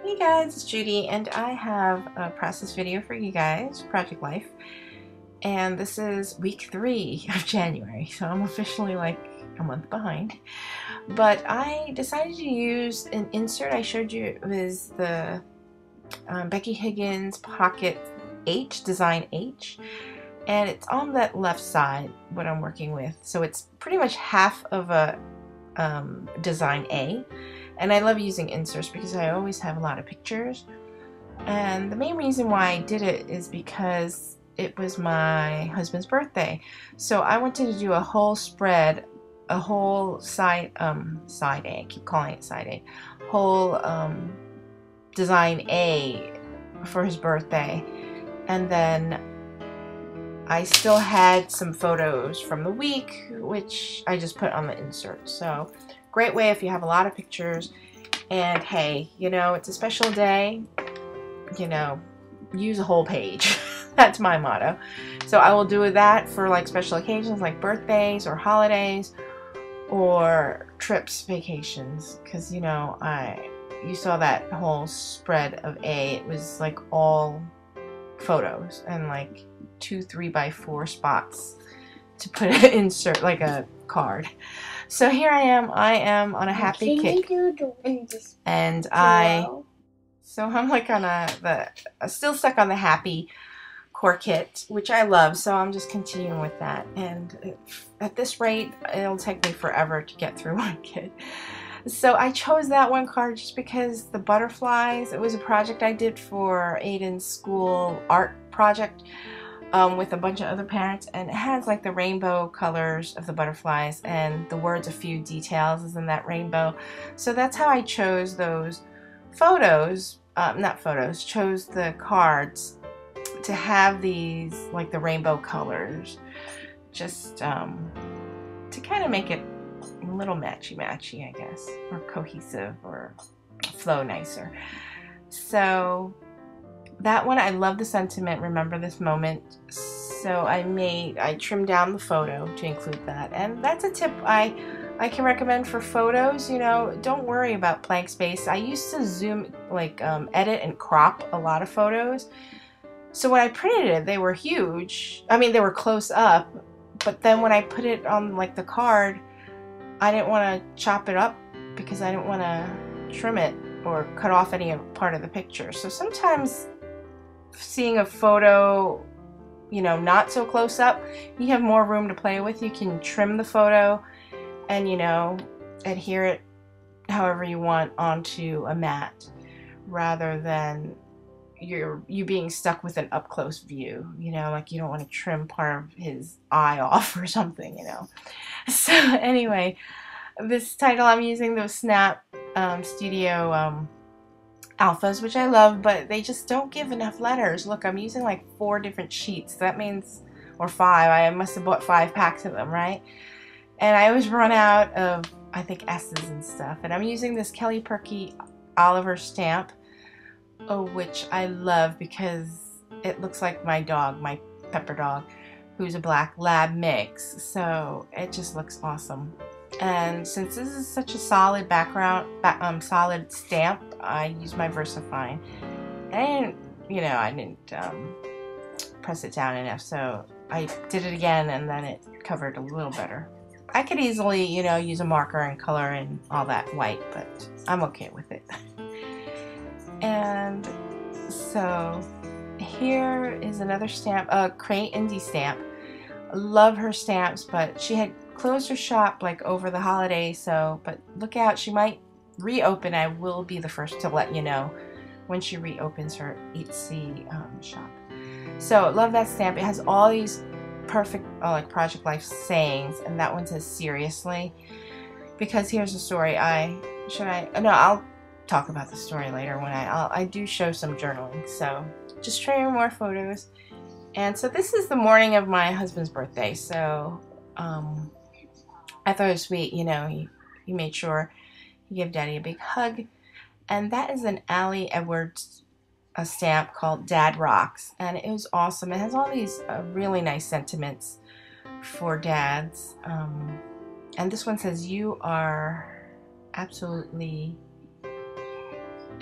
Hey guys, it's Judy and I have a process video for you guys, Project Life. And this is week 3 of January, so I'm officially like a month behind. But I decided to use an insert I showed you. It was the Becky Higgins Pocket H, Design H. And it's on that left side, what I'm working with. So it's pretty much half of a Design A. And I love using inserts because I always have a lot of pictures. And the main reason why I did it is because it was my husband's birthday. So I wanted to do a whole spread, a whole side A, I keep calling it side A, whole Design A for his birthday. And then I still had some photos from the week, which I just put on the insert. So great way if you have a lot of pictures. And hey, you know, it's a special day, you know, use a whole page. That's my motto. So I will do that for like special occasions like birthdays or holidays or trips, vacations. Because, you know, you saw that whole spread of A. It was like all photos and like 2 3x4 spots to put an insert, like a card. So here I am on a happy kick, and so I'm like on still stuck on the happy core kit, which I love, so I'm just continuing with that, and at this rate it'll take me forever to get through one kit. So I chose that one card just because the butterflies, it was a project I did for Aiden's school art project with a bunch of other parents, and it has like the rainbow colors of the butterflies, and the words "a few details" is in that rainbow. So that's how I chose those photos, chose the cards to have these like the rainbow colors, just to kind of make it a little matchy-matchy, I guess, or cohesive, or flow nicer. So that one, I love the sentiment, remember this moment. So I trimmed down the photo to include that. And that's a tip I can recommend for photos. You know, don't worry about blank space. I used to zoom, like edit and crop a lot of photos. So when I printed it, they were huge. I mean, they were close up. But then when I put it on like the card, I didn't want to chop it up because I didn't want to trim it or cut off any part of the picture. So sometimes seeing a photo, you know, not so close up, you have more room to play with. You can trim the photo and, you know, adhere it however you want onto a mat, rather than you being stuck with an up close view, you know, like you don't want to trim part of his eye off or something, you know. So anyway, this title, I'm using those Snap Studio Alphas, which I love, but they just don't give enough letters. Look, I'm using like 4 different sheets. That means, or 5. I must have bought 5 packs of them, right? And I always run out of, I think, S's and stuff. And I'm using this Kelly Perky Oliver stamp, which I love because it looks like my dog, my Pepper dog, who's a black lab mix. So it just looks awesome. And since this is such a solid background, solid stamp, I use my VersaFine. And I didn't press it down enough, so I did it again, and then it covered a little better. I could easily, you know, use a marker and color and all that white, but I'm okay with it. And so here is another stamp, a Crate Indie stamp. Love her stamps, but she had closed her shop like over the holidays, so but look out, she might reopen. I will be the first to let you know when she reopens her Etsy shop. So love that stamp. It has all these perfect like Project Life sayings, and that one says seriously, because here's the story. I'll talk about the story later when I do show some journaling. So just trying more photos. And so this is the morning of my husband's birthday, so I thought it was sweet, you know, he made sure he gave Daddy a big hug. And that is an Allie Edwards stamp called Dad Rocks, and it was awesome. It has all these really nice sentiments for dads. And this one says, "You are absolutely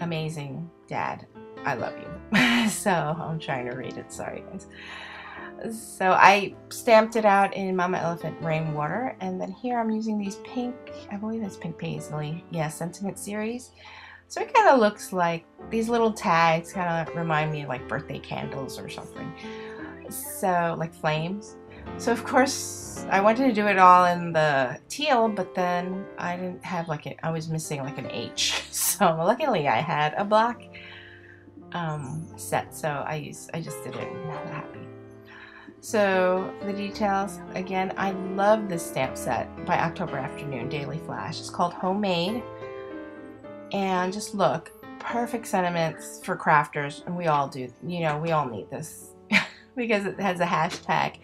amazing dad, I love you. So I'm trying to read it, sorry guys. So I stamped it out in Mama Elephant Rainwater, and then here I'm using these pink, I believe it's pink paisley, yeah, sentiment series. So it kind of looks like these little tags kind of remind me of like birthday candles or something. So like flames. So of course I wanted to do it all in the teal, but then I didn't have like it. I was missing like an H. So luckily I had a black set, so I just did it. I'm not happy. So the details again. I love this stamp set by October Afternoon Daily Flash. It's called Homemade, and just look, perfect sentiments for crafters, and we all do. You know, we all need this because it has a hashtag.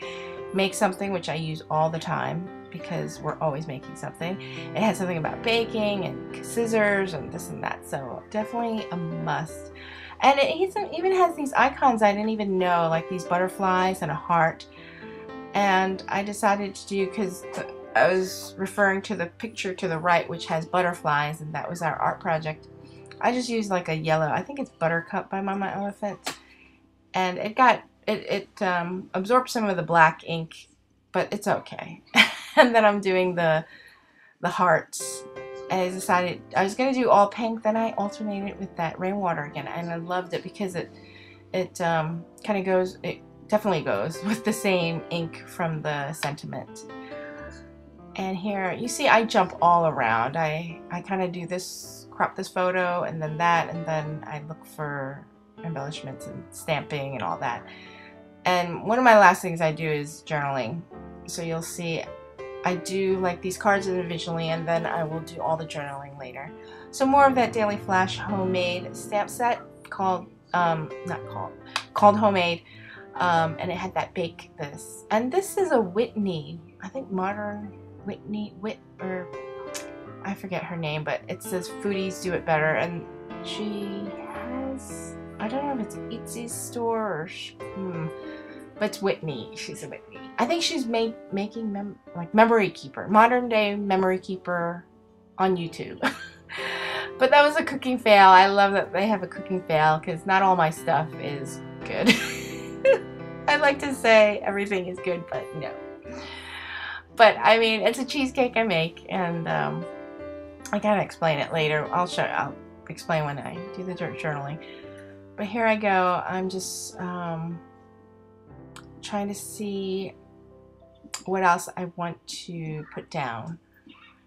Make something, which I use all the time because we're always making something. It has something about baking and scissors and this and that, so definitely a must. And it even has these icons I didn't even know, like these butterflies and a heart. And I decided to do, because I was referring to the picture to the right, which has butterflies, and that was our art project. I just used like a yellow, I think it's Buttercup by Mama Elephant, and it absorbed some of the black ink, but it's okay. And then I'm doing the hearts. I decided I was going to do all pink, then I alternated with that rainwater again, and I loved it because it kind of goes, it definitely goes with the same ink from the sentiment. And here you see I jump all around. I kind of do this, crop this photo, and then that, and then I look for embellishments and stamping and all that. And one of my last things I do is journaling. So you'll see I do like these cards individually, and then I will do all the journaling later. So more of that Daily Flash homemade stamp set called called Homemade, and it had that bake this. And this is a Whitney, I think Modern Whitney or I forget her name, but it says Foodies Do It Better, and she has, I don't know if it's Itzy's store or but it's Whitney. She's a Whitney. I think she's making like memory keeper, modern day memory keeper on YouTube. But that was a cooking fail. I love that they have a cooking fail because not all my stuff is good. I like to say everything is good, but no. But I mean, it's a cheesecake I make, and I gotta explain it later. I'll explain when I do the journaling. But here I go. I'm just trying to see what else I want to put down,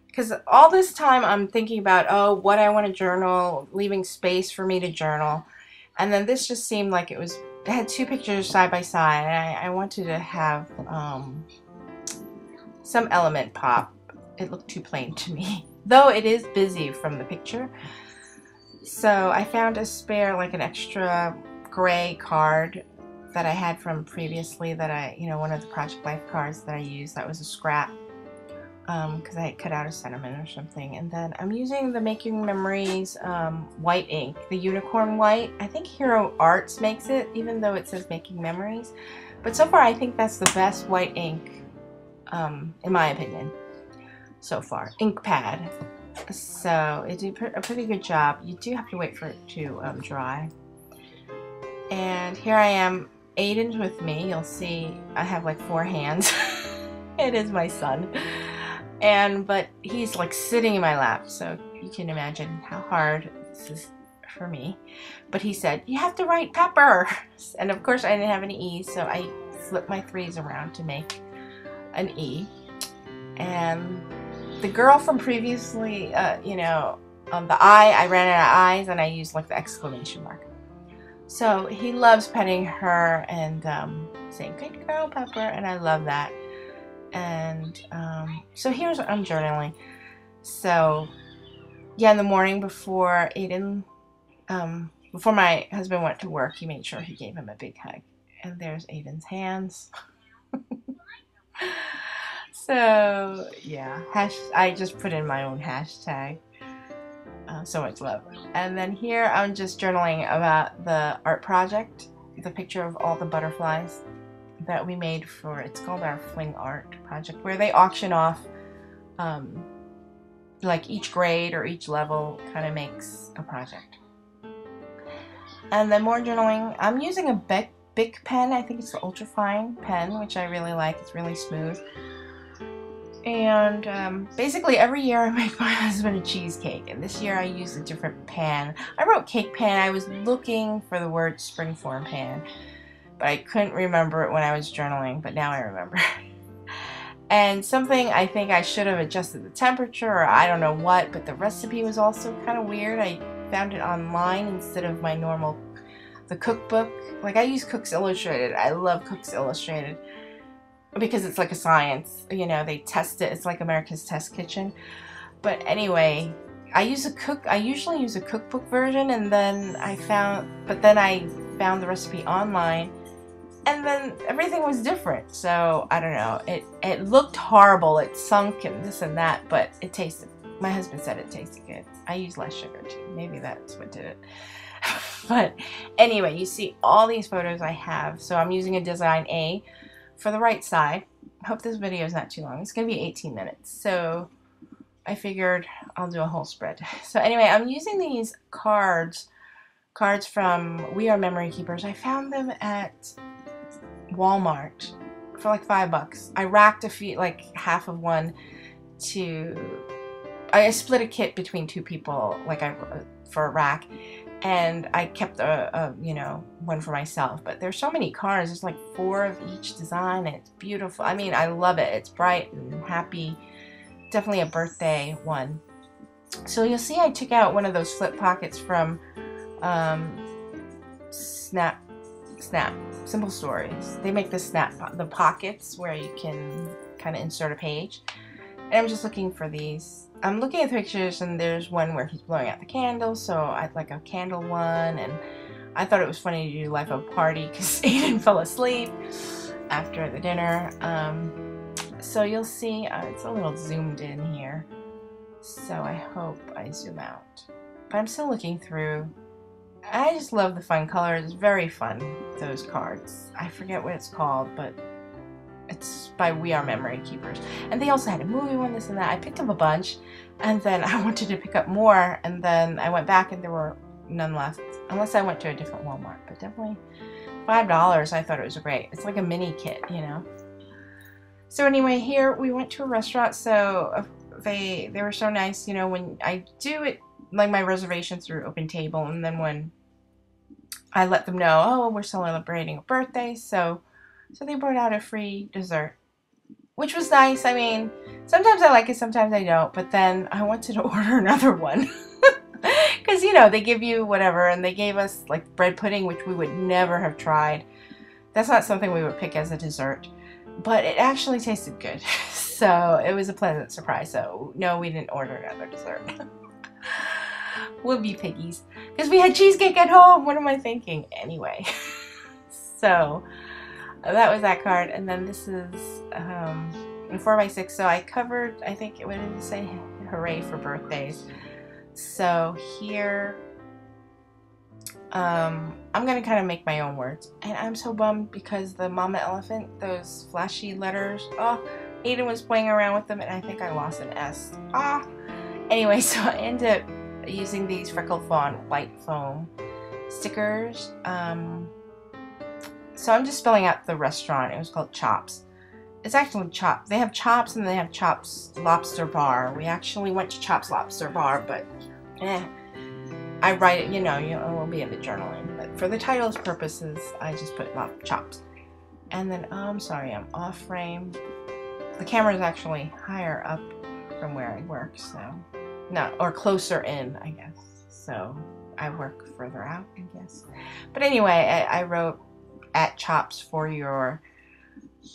because all this time I'm thinking about, oh, what I want to journal, leaving space for me to journal, and then this just seemed like it had two pictures side by side, and I wanted to have some element pop. It looked too plain to me, though it is busy from the picture. So I found a spare, like an extra gray card that I had from previously, that one of the Project Life cards that I used, that was a scrap, because I had cut out a sentiment or something. And then I'm using the Making Memories white ink, the unicorn white. I think Hero Arts makes it, even though it says Making Memories. But so far I think that's the best white ink, in my opinion, so far. Ink pad. So it did a pretty good job. You do have to wait for it to dry. And here I am. Aiden's with me. You'll see I have like 4 hands. It is my son, but he's like sitting in my lap, so you can imagine how hard this is for me. But he said, you have to write pepper, and of course I didn't have any E's, so I flipped my 3's around to make an E. And the girl from previously, on the I ran out of I's, and I used like the exclamation mark. So he loves petting her and saying, good girl, Pepper, and I love that. And so here's what I'm journaling. So yeah, in the morning before Aiden, before my husband went to work, he made sure he gave him a big hug. And there's Aiden's hands. So yeah, I just put in my own hashtag. So much love. And then here I'm just journaling about the art project, the picture of all the butterflies that we made for, it's called our Fling Art project, where they auction off like each grade or each level kind of makes a project. And then more journaling. I'm using a Bic pen. I think it's the ultra fine pen, which I really like. It's really smooth. And basically every year I make my husband a cheesecake, and this year I used a different pan. I wrote cake pan. I was looking for the word springform pan, but I couldn't remember it when I was journaling, but now I remember. And something, I think I should have adjusted the temperature, or I don't know what, but the recipe was also kind of weird. I found it online instead of my normal, the cookbook. Like, I use Cooks Illustrated. I love Cooks Illustrated because it's like a science, you know, they test it. It's like America's Test Kitchen. But anyway, I usually use a cookbook version, and then I found the recipe online, and then everything was different. So I don't know, it looked horrible, it sunk and this and that, but it tasted, my husband said it tasted good. I used less sugar too, maybe that's what did it. But anyway, you see all these photos I have. So I'm using a design A for the right side. I hope this video is not too long. It's gonna be 18 minutes, so I figured I'll do a whole spread. So anyway, I'm using these cards from We Are Memory Keepers. I found them at Walmart for like $5. I racked a few, like half of one I split a kit between two people, like for a rack, and I kept you know, one for myself. But there's so many cards. There's like 4 of each design, and it's beautiful. I mean, I love it. It's bright and happy. Definitely a birthday one. So you'll see I took out one of those flip pockets from Snap Simple Stories. They make the pockets where you can kind of insert a page. And I'm just looking for these. I'm looking at the pictures, and there's one where he's blowing out the candles, so I'd like a candle one. And I thought it was funny to do Life of a Party because Aiden fell asleep after the dinner. So you'll see it's a little zoomed in here, so I hope I zoom out. But I'm still looking through. I just love the fun colors. It's very fun, those cards. I forget what it's called, but it's by We Are Memory Keepers. And they also had a movie one, this and that. I picked up a bunch, and then I wanted to pick up more, and then I went back and there were none left. Unless I went to a different Walmart, but definitely $5. I thought it was great. It's like a mini kit, you know. So anyway, here we went to a restaurant, so they were so nice, you know, when I do it, like my reservation through Open Table, and then when I let them know, oh, we're celebrating a birthday, so they brought out a free dessert, which was nice. I mean, sometimes I like it, sometimes I don't, but then I wanted to order another one. Because, you know, they give you whatever, and they gave us, like, bread pudding, which we would never have tried. That's not something we would pick as a dessert. But it actually tasted good. So it was a pleasant surprise. So, no, we didn't order another dessert. We'll be piggies. Because we had cheesecake at home. What am I thinking? Anyway. So that was that card. And then this is a 4x6. So I covered, I think, what did it say? Hooray for birthdays. So here, I'm going to kind of make my own words. And I'm so bummed because the Mama Elephant, those flashy letters, oh, Aiden was playing around with them and I think I lost an S. Anyway, so I ended up using these Freckled Fawn white foam stickers. So I'm just spelling out the restaurant. It was called Chops. It's actually Chops. They have Chops and they have Chops Lobster Bar. We actually went to Chops Lobster Bar, but I write it, you know, it will be in the journaling. But for the title's purposes, I just put Chops. And then, I'm sorry, I'm off frame. The camera is actually higher up from where I work, so no, or closer in, I guess. So I work further out, I guess. But anyway, I wrote at Chops for your.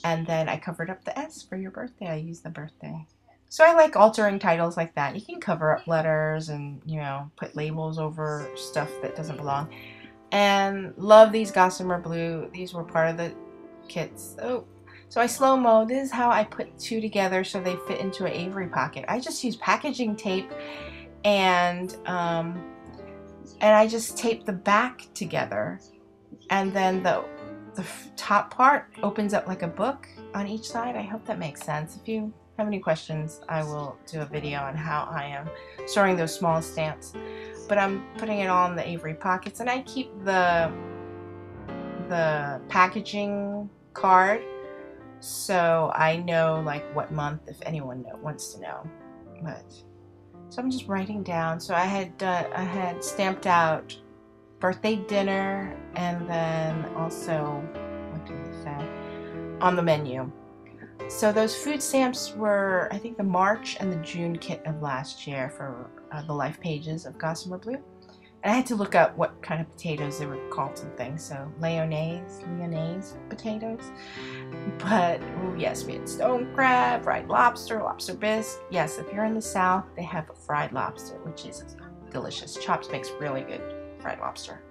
And then I covered up the S for your birthday. I used the birthday. So I like altering titles like that. You can cover up letters and, you know, put labels over stuff that doesn't belong. And love these Gossamer Blue. These were part of the kits. Oh, so I slow-mo. This is how I put 2 together so they fit into an Avery pocket. I just use packaging tape and I just tape the back together. And then the top part opens up like a book on each side. I hope that makes sense. If you have any questions, I will do a video on how I am storing those small stamps. but I'm putting it all in the Avery pockets, and I keep the packaging card so I know like what month, if anyone wants to know. But so I'm just writing down. So I had stamped out birthday dinner, and then also, what did it say on the menu? So those food stamps were, I think, the March and the June kit of last year for the life pages of Gossamer Blue. And I had to look up what kind of potatoes they were called and things. So Lyonnaise potatoes. But oh yes, we had stone crab, fried lobster, lobster bisque. Yes, if you're in the South, they have fried lobster, which is delicious. Chops makes really good fried lobster.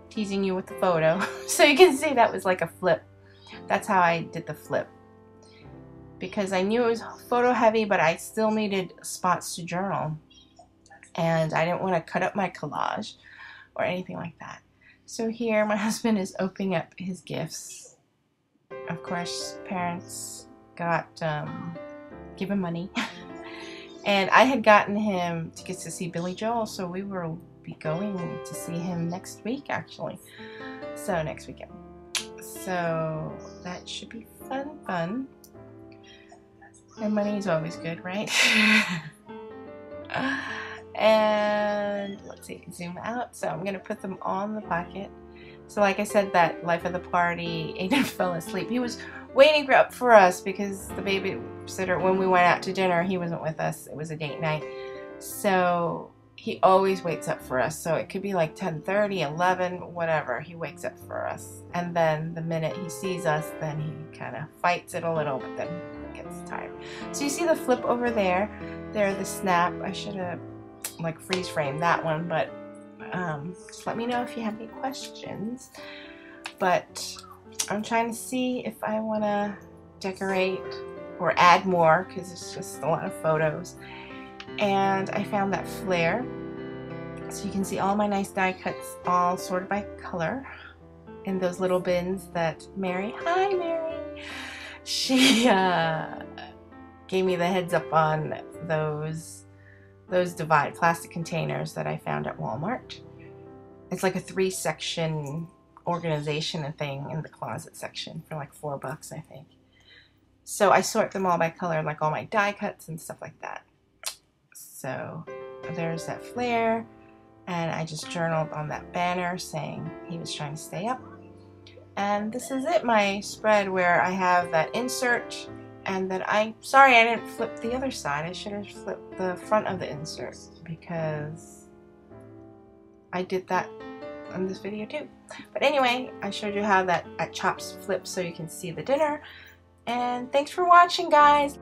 Teasing you with the photo, so you can see that was like a flip. That's how I did the flip, because I knew it was photo heavy, but I still needed spots to journal, and I didn't want to cut up my collage or anything like that. So here my husband is opening up his gifts. Of course, parents got given money and I had gotten him tickets to see Billy Joel, so we will be going to see him next week, actually. So next weekend. So that should be fun. And money is always good, right? And let's see, zoom out. So I'm gonna put them all in the pocket. So like I said, that life of the party, Aiden fell asleep. He was waiting up for us because the babysitter, when we went out to dinner, he wasn't with us. It was a date night. So he always wakes up for us. So it could be like 10:30, 11, whatever. He wakes up for us. And then the minute he sees us, then he kind of fights it a little, but then he gets tired. So you see the flip over there. There, the snap. I should have like freeze framed that one, but just let me know if you have any questions. But I'm trying to see if I want to decorate or add more, because it's just a lot of photos. And I found that flare, so you can see all my nice die cuts all sorted by color in those little bins that Mary, hi Mary, she gave me the heads up on those plastic containers that I found at Walmart. It's like a 3-section organization and thing in the closet section for like $4, I think. So I sort them all by color, like all my die cuts and stuff like that. So there's that flare, and I just journaled on that banner saying he was trying to stay up. And this is it, my spread, where I have that insert, and then sorry I didn't flip the other side. I should have flipped the front of the insert, because I did that on this video too. But anyway, I showed you how that at Chops flips so you can see the dinner. And thanks for watching, guys.